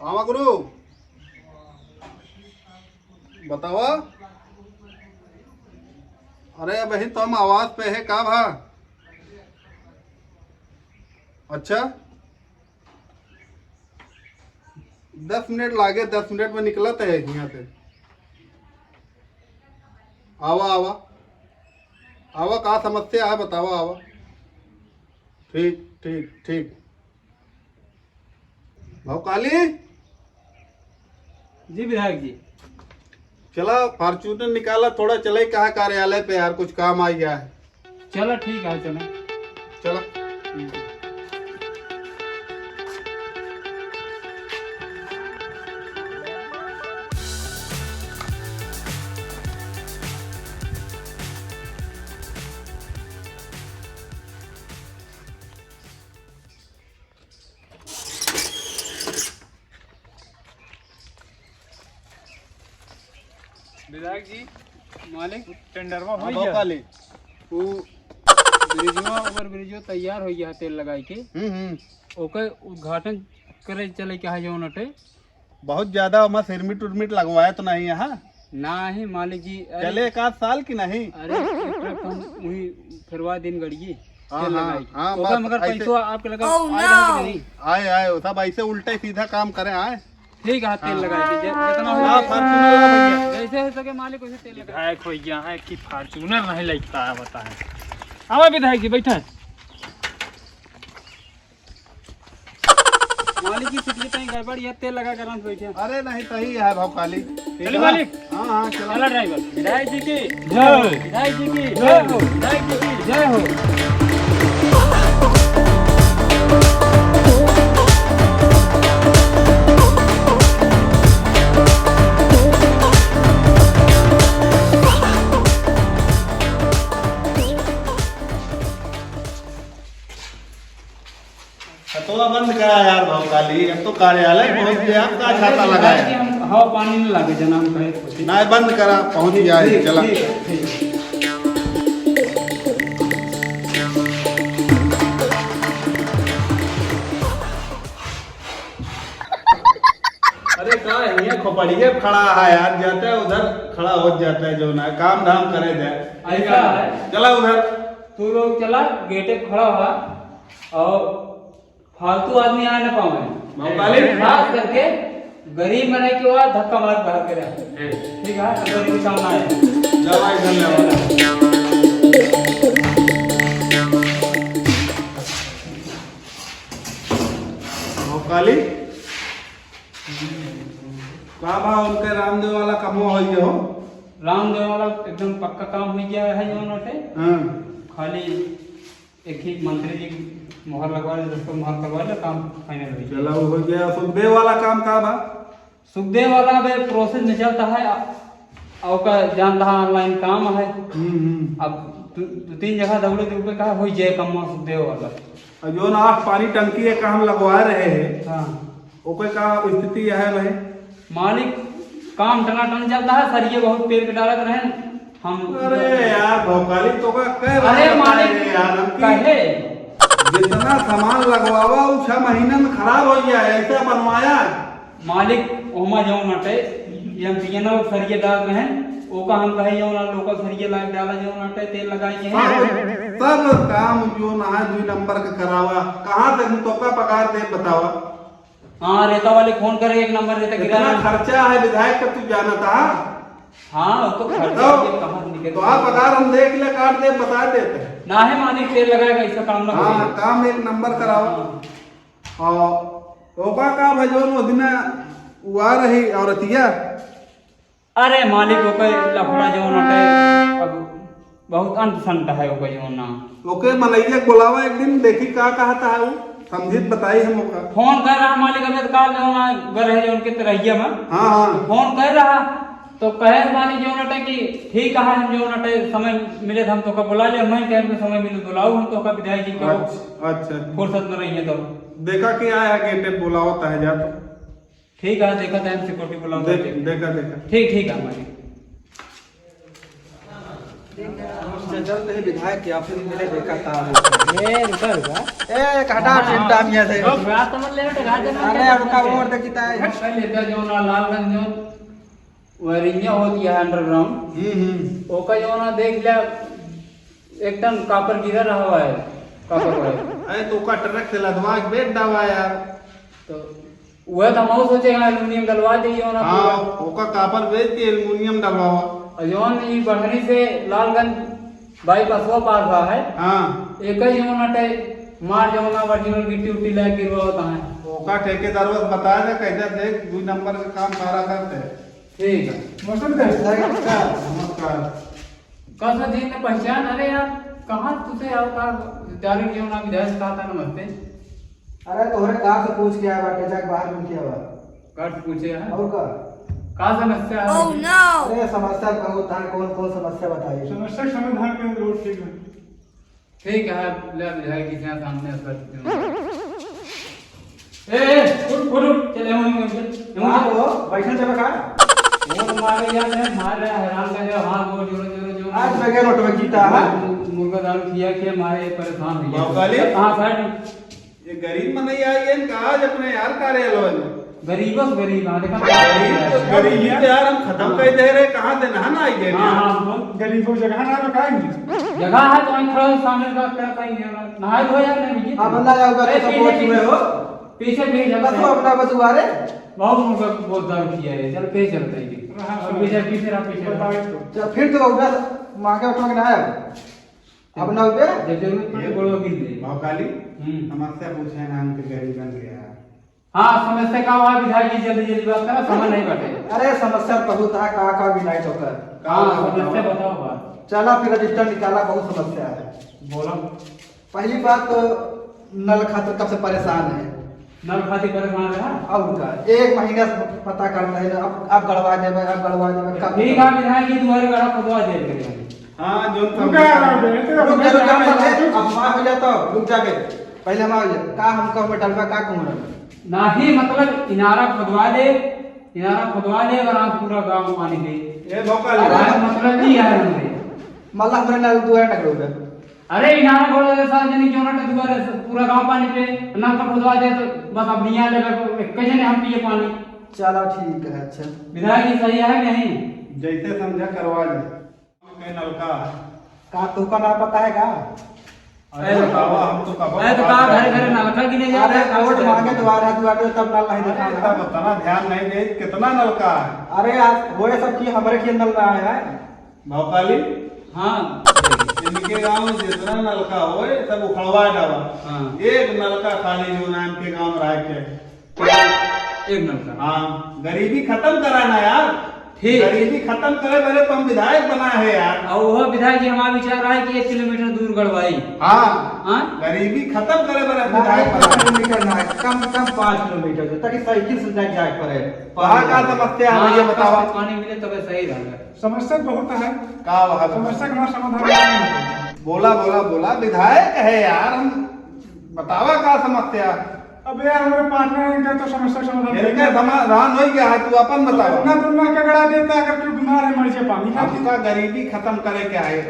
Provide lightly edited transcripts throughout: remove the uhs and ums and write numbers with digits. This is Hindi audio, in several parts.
हाँ गुरु बतावा। अरे बहन तो हम आवाज पे है का भा। अच्छा 10 मिनट लागे, 10 मिनट में निकलत है यहाँ से। आवा आवा आवा, का समस्या है बतावा आवा। ठीक ठीक ठीक। भाव काली जी विधायक जी। चला फॉर्चूनर निकाला, थोड़ा चले कहा कार्यालय पे यार, कुछ काम आ गया है। चलो ठीक है चलो। चला विधायक जी मालिक टेंडर में हो भाव गया। काली। वो ब्रिजवा ओवर ब्रिजवा तैयार हो गया तेल लगाई के। ओके उद्घाटन करे चले के है जो नटे। बहुत ज्यादा वहाँ सिरमिट उर्मिट लगवाया तो नहीं है? ना ही मालिक जी। चले एक आध साल की नहीं। अरे एकरा तो हम वही फिरवा दिन गड़िए हाँ, तेल हाँ, लगाई के। हाँ, ओकर बस मगर ऐसे- पैसा आपके लगा आए रहे कि नहीं? आए आए सब ऐसे उल्टे सीधा काम करे आए। ठीक है तेल लगाई के जितना ला हो फॉर्चूनर ला भैया। जैसे हो सके मालिक वैसे तेल लगा। विधायक हो गया है कि फॉर्चूनर नहीं लगता है बता है। आवा विधायक जी बैठे। मालिक की सीट कहीं गड़बड़ या तेल लगा कर आराम से बैठे। अरे नहीं सही है भाव काली। चलिए मालिक। हाँ हाँ चला। चला ड्राइवर। विधायक जी की जय। विधायक जी की जय हो। विधायक जी की जय हो। खतवा बंद करा यार भाव काली, अब तो कार्यालय पहुंच गया। आपका छाता लगा विधायक जी, है हम हवा पानी नहीं लागे जनाब कहे। ना, बंद करा पहुंच जाए। चला ठीक है, ठीक है। अरे का है ये खोपड़िए खड़ा है यार, जाता है उधर खड़ा हो जाता है जो ना काम धाम करे जाए। ऐसा है। चला उधर। तू लोग चला गेटे पे खड़ा हुआ और फालतू आदमी आ ना पावे। मौकाली। खास करके गरीब मने के बाद धक्का मार बाहर करे। ठीक है तो गरीब काम ना आए। दवाई धन्यवाद। मौकाली का भा उनके रामदेव वाला काम हो गया हो। रामदेव वाला एकदम पक्का काम हो गया है जो नोटे। हाँ खाली एक ही मंत्री जी मोहर लगवा ले, दोस्तों मोहर करवा ले, काम फाइनल हो गया। चला वो हो गया। सुखदेव वाला काम का भा। सुखदेव वाला बे प्रोसेस में चलता है और का जान रहा ऑनलाइन काम है। अब दो तीन जगह दौड़े तो ऊपर कहा हो जाए कम सुखदेव वाला। और जो ना आप पानी टंकी है काम लगवा रहे हैं, हाँ ओके का स्थिति है भाई? मालिक काम टनाटन चलता है, सरिये बहुत पेड़ पे डालत रहे हम। अरे यार भोकाली तो का कह रहा अरे है मालिक यार, हमकी कहे जितना सामान लगवावा वो 6 महीने में खराब हो गया है, ऐसा बनवाया। मालिक ओमा जो नटे हम पियनो सरिये डाल रहे हैं ओका हम कहे जो ना लोकल सरिये लाग डाला जो नटे तेल लगाई है। सब काम जो ना है 2 नंबर का करावा। कहाँ से तो का पगार दे बतावा। हाँ रेता वाले फोन करे, एक नंबर रेता गिरा। कितना खर्चा है विधायक का तू जाना था? हाँ वो तो खर्चा ये कहाँ से निकल। तो आप पगार हम देख ले काट दे बता देते हैं। ना है मालिक तेल लगाएगा ऐसा काम ना हाँ करेगा। काम 1 नंबर करावा। और ओका का भजोन वो दिन हुआ रही औरतिया। अरे मालिक वो कोई लफड़ा जो नटे अब बहुत अंत संत है वो कोई जो ना। ओके मलैया बुलावा एक दिन, देखी का कहता है वो, समझित बताई हम ओका। फोन कर रहा मालिक अभी काल जो ना घर है जो उनके तरहिया में हाँ हाँ फोन कर रहा तो कहे मालिक जो नटे कि ठीक है हम जो नटे समय मिले हम तो का बुला ले। मैं कह के समय मिले बुलाओ हम तो का विधायक जी को अच्छा फुर्सत में रहिए तो। देखा कि आया गेटे बुलावा तह जा तो। ठीक है देखा टाइम सिक्योरिटी बुलाओ। देखा देखा। ठीक ठीक है मालिक। चलते हैं विधायक के ऑफिस मिले देखा था ए रुका ए काटा चिंता मिया से अरे रुका और देखता है पहले तो जो ना लालगंज जो वायरिंग होती है अंडरग्राउंड ओका जो ना देख लिया एकदम कापर गिरा रहा हुआ है कापर है अरे तो का ट्रक से लदवा के बेच दवा यार। तो वह तो हम सोचे एल्युमिनियम डलवा दिए ना हाँ ओका कापर बेच के एल्युमिनियम डलवावा। और जौन ये बढ़नी से लालगंज बाईपास वो पास रहा है हाँ एक ही जो ना मार जो ना ओरिजिनल गिट्टी उट्टी ले गिरवा होता है ओका ठेकेदार बस बताया था कैसे देख 2 नंबर का काम सारा करते हैं। ठीक है मौसम कैसा है नमस्कार। कैसा दिन ने पहचान अरे यार कहाँ तुझे आवता डायरेक्ट जो ना विधायक कहा था नमस्ते अरे तोहरे कार से पूछ के आया बाटे जाके बाहर में किया हुआ कट पूछे हैं और का कहाँ समस्या है अरे समस्या बहुत है कौन कौन समस्या बताइए समस्या के समाधान के रोड ठीक है। ठीक है ले विधायक के यहाँ सामने ए उठ चले हम हाँ वो बैठन जगह का वो मारे यार है मार रहा है हैरान कर रहा हां वो जोरो आज बगैर ऑटो में जीता है मुर्गा दारू किया मारे परेशान हो बावकाली? गया हां साइड ये गरीब में नहीं आई है आज अपने यार कार्यालय में गरीबों से गरीब हां देखा गरीब यार हम खत्म कर दे रहे कहाँ से नहाना आई गए हां हां गरीबों की जगह ना लगाएंगे जगह है तो हम थोड़ा सामने का क्या करेंगे नहाए धो यार नहीं अब बंदा जाओगा तो सपोर्ट हुए हो पीछे भी बस जगह वो अपना बतुआरे बहुत मुर्गा बहुत दारू किया है चल पे चलते हैं और पीछे रहा पीछे जब फिर तो उधर मांगे ऑटो में नहाया अब ना उबे जब ये बड़ो गिर दे बावकाली समस्या पूछे नाम के गरीब बन गया। हाँ समस्या का हुआ विधायक जी जल्दी जल्दी बात करा समझ नहीं बटे अरे समस्या बहुत है का भी नहीं तो कर हाँ समस्या बताओ बात चला फिर रजिस्टर निकाला बहुत समस्या है बोलो पहली बात तो नल खातिर कब से परेशान है नल खाती परेशान रहा अब का 1 महीना से पता कर रहे हैं अब गड़वा देवे कब ठीक है विधायक जी तुम्हारे गड़ा खुदवा दे करेंगे हाँ जो रुक जा अफवाह हो जाता रुक जा बे पहले हम आ जा का हम कह में डलवा का कहूं नहीं मतलब इनारा खुदवा दे और आप पूरा गांव पानी दे ये बावकाली मतलब नहीं है हमें मल्ला हमरे नल दुआ टकरो बे अरे इनारा बोले तो सार्वजनिक क्यों ना दुबारा पूरा गांव पानी पे नल का खुदवा दे तो बस अब निया लेकर कैसे हम पिए पानी चलो ठीक है अच्छा विधायक जी सही है कि नहीं जैसे समझा करवा दे कहीं नलका का तू का ना पता है का अरे बतावा हम तो कब मैं तो कहा घर घर नलका गिने जा अरे रहा है वोट मांगे द्वारा तब नल नहीं अरे दिखा उतना ध्यान नहीं दे कितना नलका है अरे आज वो सब की हमारे के नल में आया है बावकाली हाँ इनके गांव में जितना नलका हो सब उखड़वा डाला। हाँ। एक नलका खाली जो नाम के गांव रह के एक नलका हाँ गरीबी खत्म कराना यार ठीक। गरीबी खत्म करे पहले तो हम विधायक बना है यार। और वह विधायक जी हमारा विचार रहा है कि 1 किलोमीटर दूर गड़वाई हाँ हाँ गरीबी खत्म करे पहले विधायक बना है। किलोमीटर ना कम से कम 5 किलोमीटर ताकि साइकिल से जाए पड़े वहाँ का समस्या है ये बतावा पानी मिले तब सही रहेगा समस्या बहुत है। का वहाँ समस्या का समाधान नहीं है। बोला विधायक है यार हम बतावा का समस्या अब यार हमारे पार्टनर इनका तो समस्या का समाधान इनका समाधान हो गया है तू अपन बतावा इतना दुनिया का गड़ा देता है अगर कोई बीमार है मर जाए पानी का आपका गरीबी खत्म करे क्या है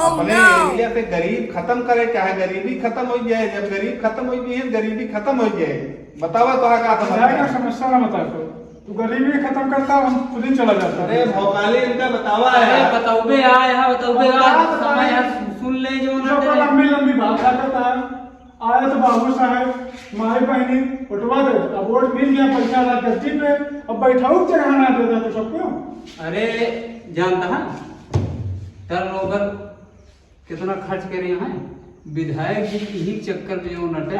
अपने एरिया से गरीब खत्म करे क्या है गरीबी खत्म हो जाए जब गरीब खत्म हो जाए गरीबी खत्म हो जाए बतावा तो का समस्या समस्या ना बता तू गरीबी खत्म करता हम खुद ही चला जाता अरे भौकाली इनका बतावा अरे है बताओगे समय सुन ले जो ना लंबी लंबी बात करता है आया तो बाबू साहब माई बहनी उठवा दे अब वोट मिल गया पैसा रहा गद्दी पे अब बैठाऊ जगह ना देता तो सबको अरे जानता है टर्नओवर कितना खर्च करे हैं विधायक जी की ही चक्कर में जो नटे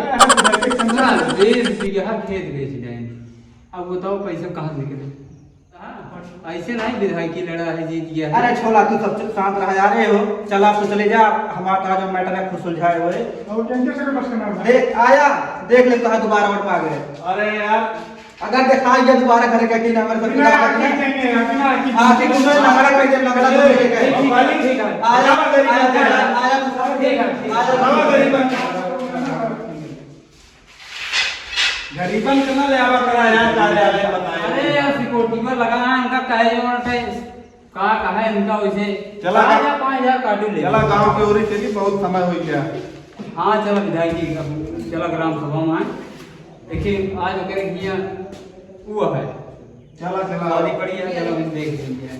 ना 1.5 बीघा खेत बेच जाएंगे अब बताओ पैसा कहाँ निकले ऐसे नहीं विधायक की लड़ा है जीत गया है अरे छोला तू सब शांत रहा जा रहे हो चला तो चले जा हमारा जो मैटर है खुद सुलझाए हुए और कैसे से बस करना है देख आया देख ले तो दोबारा वोट मांग गए अरे यार अगर देखा ये दोबारा घर के कि नंबर सब बिना खिला आगे करके चाहिए हां ठीक है नंबर पे जे नंबर तो लेके गए भौकाली ठीक है आया ठीक है बतावा गरीबन कितना ले आवा करा यार कार्यालय बताए अरे यार सिक्योरिटी में लगा है इनका कहे जो ना का है इनका वैसे चला 5,000 काटू ले। चला गांव की ओरी चली, बहुत समय हो गया। हाँ चलो विधायक जी अब चला ग्राम सभा में आए। देखिए आज करे किया वो है चला चला शादी पड़ी है, चलो देख लीजिए।